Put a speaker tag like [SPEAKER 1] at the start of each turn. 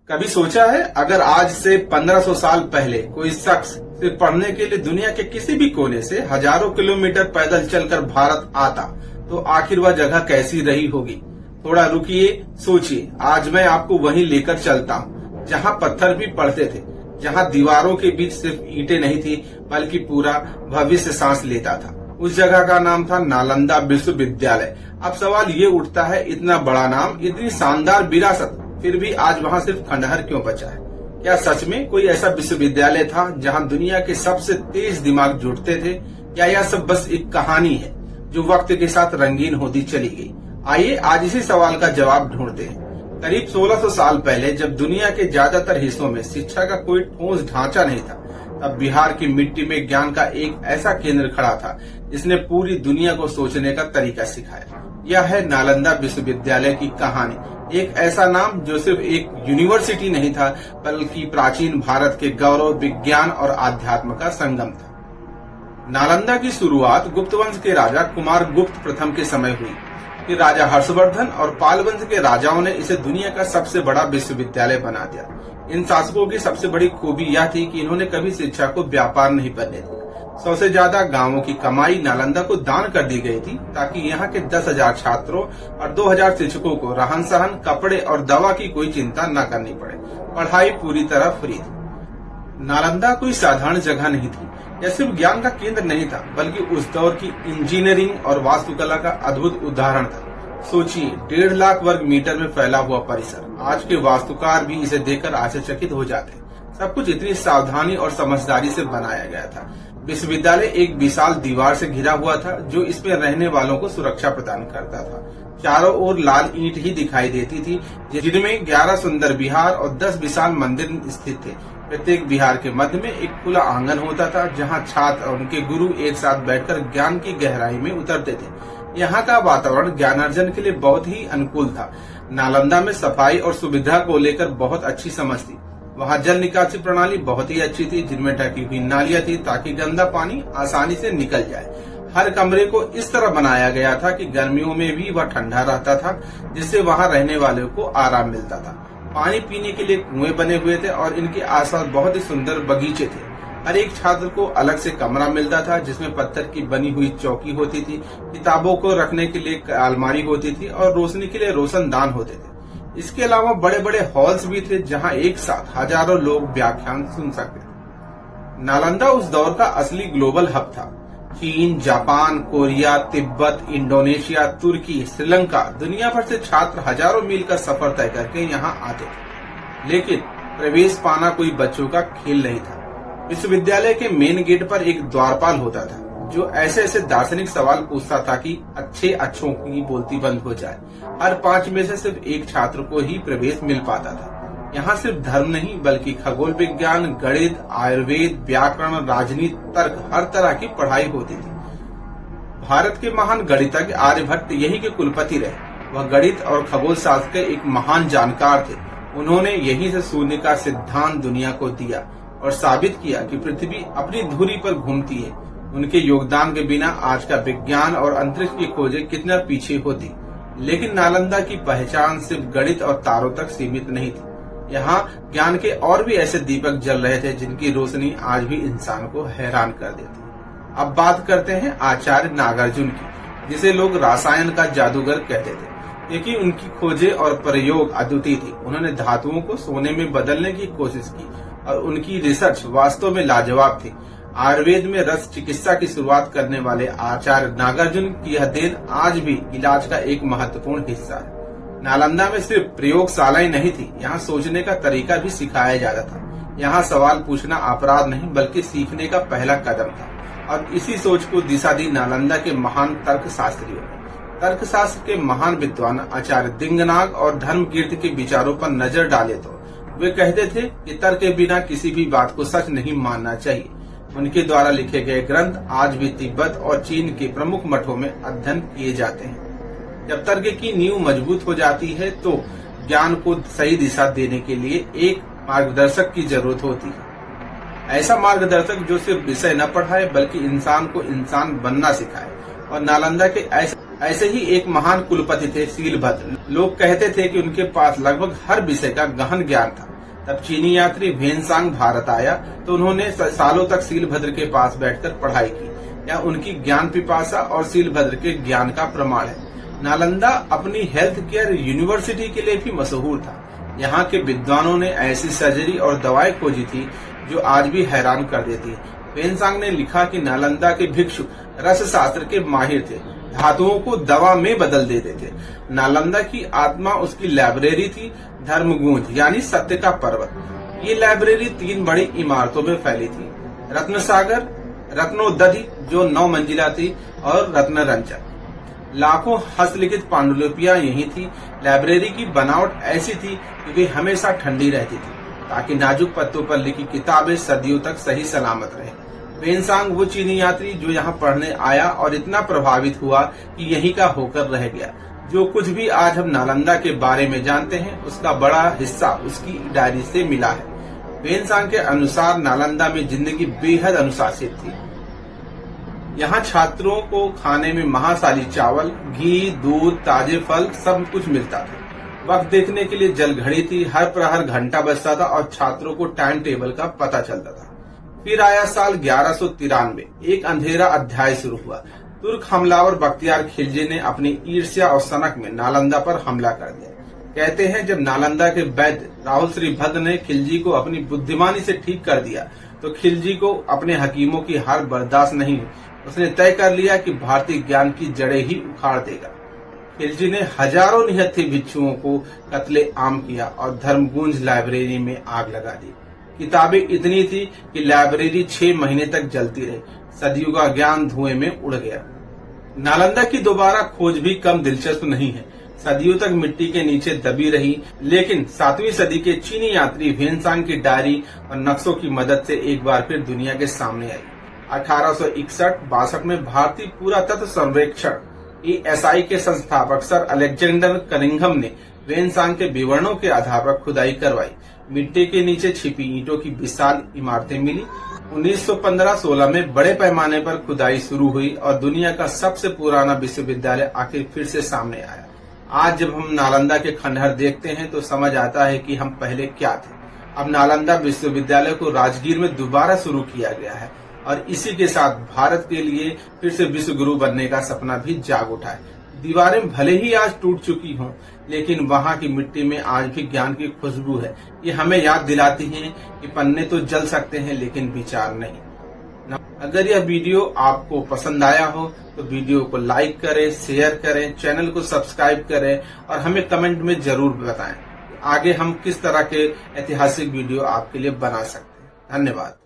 [SPEAKER 1] कभी सोचा है अगर आज से 1500 साल पहले कोई शख्स सिर्फ पढ़ने के लिए दुनिया के किसी भी कोने से हजारों किलोमीटर पैदल चलकर भारत आता तो आखिर वह जगह कैसी रही होगी। थोड़ा रुकिए, सोचिए। आज मैं आपको वहीं लेकर चलता हूँ जहाँ पत्थर भी पड़ते थे, जहाँ दीवारों के बीच सिर्फ ईंटें नहीं थी बल्कि पूरा भविष्य सांस लेता था। उस जगह का नाम था नालंदा विश्वविद्यालय। अब सवाल ये उठता है, इतना बड़ा नाम, इतनी शानदार विरासत, फिर भी आज वहाँ सिर्फ खंडहर क्यों बचा है? क्या सच में कोई ऐसा विश्वविद्यालय था जहाँ दुनिया के सबसे तेज दिमाग जुटते थे, या यह सब बस एक कहानी है जो वक्त के साथ रंगीन होती चली गई? आइए आज इसी सवाल का जवाब ढूंढते हैं। करीब 1600 साल पहले जब दुनिया के ज्यादातर हिस्सों में शिक्षा का कोई ठोस ढांचा नहीं था, तब बिहार की मिट्टी में ज्ञान का एक ऐसा केंद्र खड़ा था जिसने पूरी दुनिया को सोचने का तरीका सिखाया। यह है नालंदा विश्वविद्यालय की कहानी। एक ऐसा नाम जो सिर्फ एक यूनिवर्सिटी नहीं था बल्कि प्राचीन भारत के गौरव, विज्ञान और आध्यात्म का संगम था। नालंदा की शुरुआत गुप्त वंश के राजा कुमार गुप्त प्रथम के समय हुई। फिर राजा हर्षवर्धन और पाल वंश के राजाओं ने इसे दुनिया का सबसे बड़ा विश्वविद्यालय बना दिया। इन शासकों की सबसे बड़ी खूबी यह थी कि इन्होंने कभी शिक्षा को व्यापार नहीं बनने दिया। 100 से ज्यादा गांवों की कमाई नालंदा को दान कर दी गई थी ताकि यहाँ के 10,000 छात्रों और 2,000 शिक्षकों को रहन सहन, कपड़े और दवा की कोई चिंता न करनी पड़े। पढ़ाई पूरी तरह फ्री थी। नालंदा कोई साधारण जगह नहीं थी। यह सिर्फ ज्ञान का केंद्र नहीं था बल्कि उस दौर की इंजीनियरिंग और वास्तुकला का अद्भुत उदाहरण था। सोचिए, 1.5 लाख वर्ग मीटर में फैला हुआ परिसर। आज के वास्तुकार भी इसे देखकर आश्चर्यचकित हो जाते। सब कुछ इतनी सावधानी और समझदारी से बनाया गया था। विश्वविद्यालय एक विशाल दीवार से घिरा हुआ था जो इसमें रहने वालों को सुरक्षा प्रदान करता था। चारों ओर लाल ईंट ही दिखाई देती थी जिनमें 11 सुंदर विहार और 10 विशाल मंदिर स्थित थे। प्रत्येक विहार के मध्य में एक खुला आंगन होता था जहाँ छात्र और उनके गुरु एक साथ बैठकर ज्ञान की गहराई में उतरते थे। यहाँ का वातावरण ज्ञानार्जन के लिए बहुत ही अनुकूल था। नालंदा में सफाई और सुविधा को लेकर बहुत अच्छी समझ थी। वहाँ जल निकासी प्रणाली बहुत ही अच्छी थी जिनमें ढकी हुई नालियां थी ताकि गंदा पानी आसानी से निकल जाए। हर कमरे को इस तरह बनाया गया था कि गर्मियों में भी वह ठंडा रहता था, जिससे वहाँ रहने वालों को आराम मिलता था। पानी पीने के लिए कुएं बने हुए थे और इनके आसपास बहुत ही सुंदर बगीचे थे। हर एक छात्र को अलग से कमरा मिलता था जिसमें पत्थर की बनी हुई चौकी होती थी, किताबों को रखने के लिए अलमारी होती थी और रोशनी के लिए रोशनदान होते थे। इसके अलावा बड़े बड़े हॉल्स भी थे जहां एक साथ हजारों लोग व्याख्यान सुन सकते थे। नालंदा उस दौर का असली ग्लोबल हब था। चीन, जापान, कोरिया, तिब्बत, इंडोनेशिया, तुर्की, श्रीलंका, दुनिया भर से छात्र हजारों मील का सफर तय करके यहाँ आते थे। लेकिन प्रवेश पाना कोई बच्चों का खेल नहीं था। विश्वविद्यालय के मेन गेट पर एक द्वारपाल होता था जो ऐसे ऐसे दार्शनिक सवाल पूछता था कि अच्छों की बोलती बंद हो जाए। हर 5 में से सिर्फ एक छात्र को ही प्रवेश मिल पाता था। यहाँ सिर्फ धर्म नहीं बल्कि खगोल विज्ञान, गणित, आयुर्वेद, व्याकरण, राजनीति, तर्क, हर तरह की पढ़ाई होती थी। भारत के महान गणितज्ञ आर्यभट्ट यही के कुलपति रहे। वह गणित और खगोल शास्त्र के एक महान जानकार थे। उन्होंने यहीं से शून्य का सिद्धांत दुनिया को दिया और साबित किया कि पृथ्वी अपनी धुरी पर घूमती है। उनके योगदान के बिना आज का विज्ञान और अंतरिक्ष की खोजें कितना पीछे होती। लेकिन नालंदा की पहचान सिर्फ गणित और तारों तक सीमित नहीं थी। यहाँ ज्ञान के और भी ऐसे दीपक जल रहे थे जिनकी रोशनी आज भी इंसान को हैरान कर देती। अब बात करते हैं आचार्य नागार्जुन की, जिसे लोग रसायन का जादूगर कहते थे क्योंकि उनकी खोजें और प्रयोग अद्वितीय थी। उन्होंने धातुओं को सोने में बदलने की कोशिश की और उनकी रिसर्च वास्तव में लाजवाब थी। आयुर्वेद में रस चिकित्सा की शुरुआत करने वाले आचार्य नागार्जुन की यह देन आज भी इलाज का एक महत्वपूर्ण हिस्सा है। नालंदा में सिर्फ प्रयोगशालाएं नहीं थी, यहाँ सोचने का तरीका भी सिखाया जाता था। यहाँ सवाल पूछना अपराध नहीं बल्कि सीखने का पहला कदम था और इसी सोच को दिशा दी नालंदा के महान तर्कशास्त्रियों ने। तर्कशास्त्र के महान विद्वान आचार्य दिंगनाग और धर्मकीर्ति के विचारों पर नजर डाले तो वे कहते थे कि तर्क के बिना किसी भी बात को सच नहीं मानना चाहिए। उनके द्वारा लिखे गए ग्रंथ आज भी तिब्बत और चीन के प्रमुख मठों में अध्ययन किए जाते हैं। जब तर्क की नींव मजबूत हो जाती है तो ज्ञान को सही दिशा देने के लिए एक मार्गदर्शक की जरूरत होती है। ऐसा मार्गदर्शक जो सिर्फ विषय न पढ़ाए बल्कि इंसान को इंसान बनना सिखाए। और नालंदा के ऐसे ही एक महान कुलपति थे शीलभद्र। लोग कहते थे कि उनके पास लगभग हर विषय का गहन ज्ञान था। तब चीनी यात्री वेनसांग भारत आया तो उन्होंने सालों तक सीलभद्र के पास बैठकर पढ़ाई की। यह उनकी ज्ञान पिपासा और सीलभद्र के ज्ञान का प्रमाण है। नालंदा अपनी हेल्थ केयर यूनिवर्सिटी के लिए भी मशहूर था। यहाँ के विद्वानों ने ऐसी सर्जरी और दवाएं खोजी थी जो आज भी हैरान कर देती है। वेनसांग ने लिखा कि नालंदा के भिक्षु रस शास्त्र के माहिर थे, धातुओं को दवा में बदल देते थे। नालंदा की आत्मा उसकी लाइब्रेरी थी, धर्मगुंज यानी सत्य का पर्वत। ये लाइब्रेरी 3 बड़ी इमारतों में फैली थी, रत्नसागर, रत्नोदधि जो 9 मंजिला थी और रत्नरंजक। लाखों हस्तलिखित पांडुलिपियां यही थी। लाइब्रेरी की बनावट ऐसी थी कि वे हमेशा ठंडी रहती थी ताकि नाजुक पत्तों पर लिखी किताबें सदियों तक सही सलामत रहे। वेनसांग वो चीनी यात्री जो यहाँ पढ़ने आया और इतना प्रभावित हुआ कि यहीं का होकर रह गया। जो कुछ भी आज हम नालंदा के बारे में जानते हैं उसका बड़ा हिस्सा उसकी डायरी से मिला है। वेनसांग के अनुसार नालंदा में जिंदगी बेहद अनुशासित थी। यहाँ छात्रों को खाने में महासाली चावल, घी, दूध, ताजे फल सब कुछ मिलता था। वक्त देखने के लिए जल घड़ी थी, हर प्रहर घंटा बजता था और छात्रों को टाइम टेबल का पता चलता था। फिर आया साल 1193, एक अंधेरा अध्याय शुरू हुआ। तुर्क हमलावर बख्तियार खिलजी ने अपनी ईर्ष्या और सनक में नालंदा पर हमला कर दिया। कहते हैं जब नालंदा के वैद्य राहुल श्रीभद्र ने खिलजी को अपनी बुद्धिमानी से ठीक कर दिया तो खिलजी को अपने हकीमों की हार बर्दाश्त नहीं हुई। उसने तय कर लिया कि भारतीय ज्ञान की जड़ें ही उखाड़ देगा। खिलजी ने हजारों निहत्थे भिक्षुओं को कत्ले आम किया और धर्मगुंज लाइब्रेरी में आग लगा दी। किताबें इतनी थी कि लाइब्रेरी 6 महीने तक जलती रही। सदियों का ज्ञान धुएं में उड़ गया। नालंदा की दोबारा खोज भी कम दिलचस्प नहीं है। सदियों तक मिट्टी के नीचे दबी रही, लेकिन 7वीं सदी के चीनी यात्री वेनसांग की डायरी और नक्शों की मदद से एक बार फिर दुनिया के सामने आई। 1861-62 में भारतीय पुरातत्व सर्वेक्षण ESI के संस्थापक सर अलेक्जेंडर कनिंघम ने वेनसांग के विवरणों के आधार पर खुदाई करवाई। मिट्टी के नीचे छिपी ईंटों की विशाल इमारतें मिली। 1915-16 में बड़े पैमाने पर खुदाई शुरू हुई और दुनिया का सबसे पुराना विश्वविद्यालय आखिर फिर से सामने आया। आज जब हम नालंदा के खंडहर देखते हैं तो समझ आता है कि हम पहले क्या थे। अब नालंदा विश्वविद्यालय को राजगीर में दोबारा शुरू किया गया है और इसी के साथ भारत के लिए फिर से विश्व गुरु बनने का सपना भी जाग उठा है। दीवारें भले ही आज टूट चुकी हों, लेकिन वहाँ की मिट्टी में आज भी ज्ञान की खुशबू है। ये हमें याद दिलाती है कि पन्ने तो जल सकते हैं लेकिन विचार नहीं। अगर यह वीडियो आपको पसंद आया हो तो वीडियो को लाइक करें, शेयर करें, चैनल को सब्सक्राइब करें और हमें कमेंट में जरूर बताएं आगे हम किस तरह के ऐतिहासिक वीडियो आपके लिए बना सकते हैं। धन्यवाद।